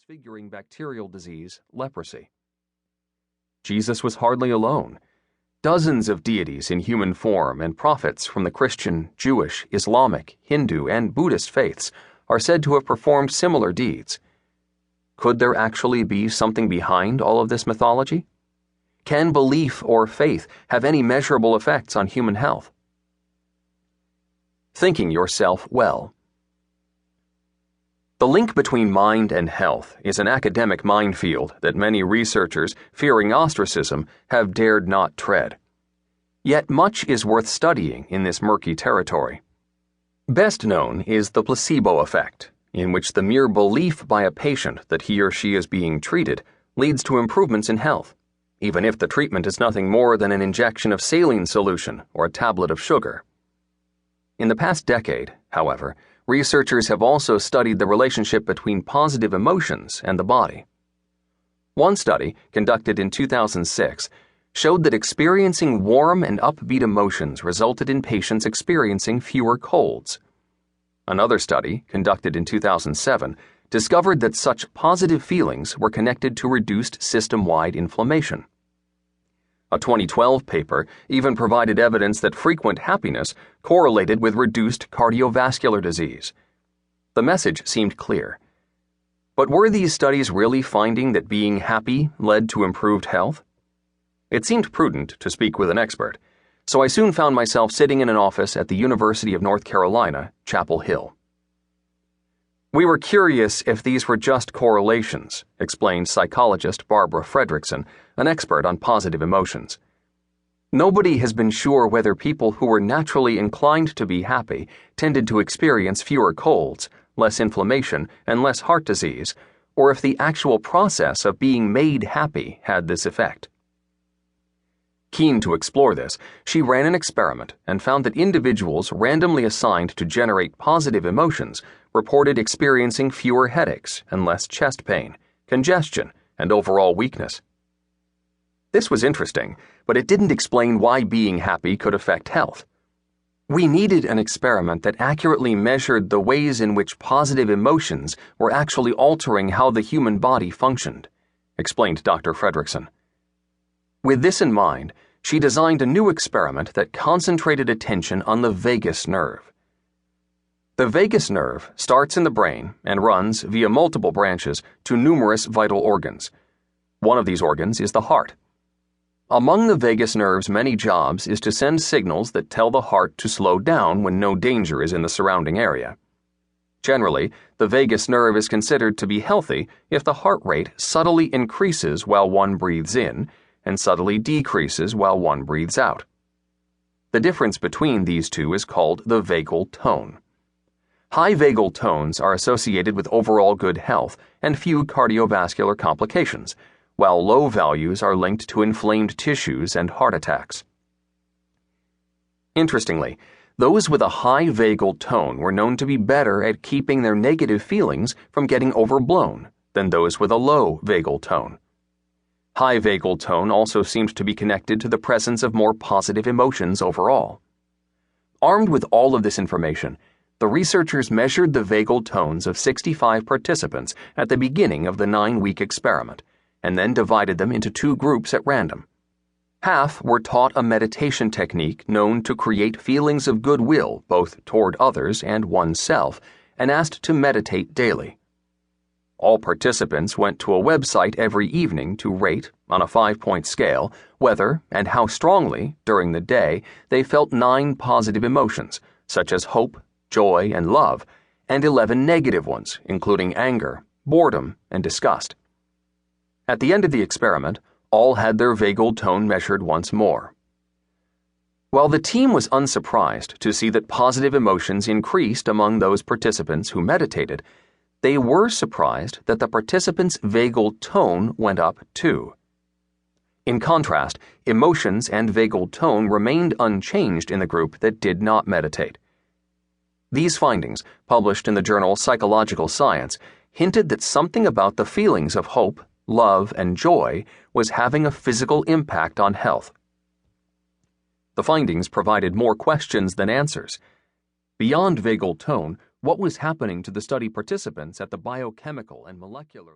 disfiguring bacterial disease, leprosy. Jesus was hardly alone. Dozens of deities in human form and prophets from the Christian, Jewish, Islamic, Hindu, and Buddhist faiths are said to have performed similar deeds. Could there actually be something behind all of this mythology? Can belief or faith have any measurable effects on human health? Thinking yourself well. The link between mind and health is an academic minefield that many researchers, fearing ostracism, have dared not tread. Yet much is worth studying in this murky territory. Best known is the placebo effect, in which the mere belief by a patient that he or she is being treated leads to improvements in health, even if the treatment is nothing more than an injection of saline solution or a tablet of sugar. In the past decade, however, researchers have also studied the relationship between positive emotions and the body. One study, conducted in 2006, showed that experiencing warm and upbeat emotions resulted in patients experiencing fewer colds. Another study, conducted in 2007, discovered that such positive feelings were connected to reduced system-wide inflammation. A 2012 paper even provided evidence that frequent happiness correlated with reduced cardiovascular disease. The message seemed clear. But were these studies really finding that being happy led to improved health? It seemed prudent to speak with an expert, so I soon found myself sitting in an office at the University of North Carolina, Chapel Hill. We were curious if these were just correlations, explained psychologist Barbara Fredrickson, an expert on positive emotions. Nobody has been sure whether people who were naturally inclined to be happy tended to experience fewer colds, less inflammation, and less heart disease, or if the actual process of being made happy had this effect. Keen to explore this, she ran an experiment and found that individuals randomly assigned to generate positive emotions reported experiencing fewer headaches and less chest pain, congestion, and overall weakness. This was interesting, but it didn't explain why being happy could affect health. We needed an experiment that accurately measured the ways in which positive emotions were actually altering how the human body functioned, explained Dr. Fredrickson. With this in mind, she designed a new experiment that concentrated attention on the vagus nerve. The vagus nerve starts in the brain and runs via multiple branches to numerous vital organs. One of these organs is the heart. Among the vagus nerve's many jobs is to send signals that tell the heart to slow down when no danger is in the surrounding area. Generally, the vagus nerve is considered to be healthy if the heart rate subtly increases while one breathes in and subtly decreases while one breathes out. The difference between these two is called the vagal tone. High vagal tones are associated with overall good health and few cardiovascular complications, while low values are linked to inflamed tissues and heart attacks. Interestingly, those with a high vagal tone were known to be better at keeping their negative feelings from getting overblown than those with a low vagal tone. High vagal tone also seemed to be connected to the presence of more positive emotions overall. Armed with all of this information, the researchers measured the vagal tones of 65 participants at the beginning of the 9-week experiment, and then divided them into two groups at random. Half were taught a meditation technique known to create feelings of goodwill both toward others and oneself, and asked to meditate daily. All participants went to a website every evening to rate, on a 5-point scale, whether and how strongly, during the day, they felt 9 positive emotions, such as hope, joy, and love, and 11 negative ones, including anger, boredom, and disgust. At the end of the experiment, all had their vagal tone measured once more. While the team was unsurprised to see that positive emotions increased among those participants who meditated, they were surprised that the participants' vagal tone went up too. In contrast, emotions and vagal tone remained unchanged in the group that did not meditate. These findings, published in the journal Psychological Science, hinted that something about the feelings of hope, love, and joy was having a physical impact on health. The findings provided more questions than answers. Beyond vagal tone, what was happening to the study participants at the biochemical and molecular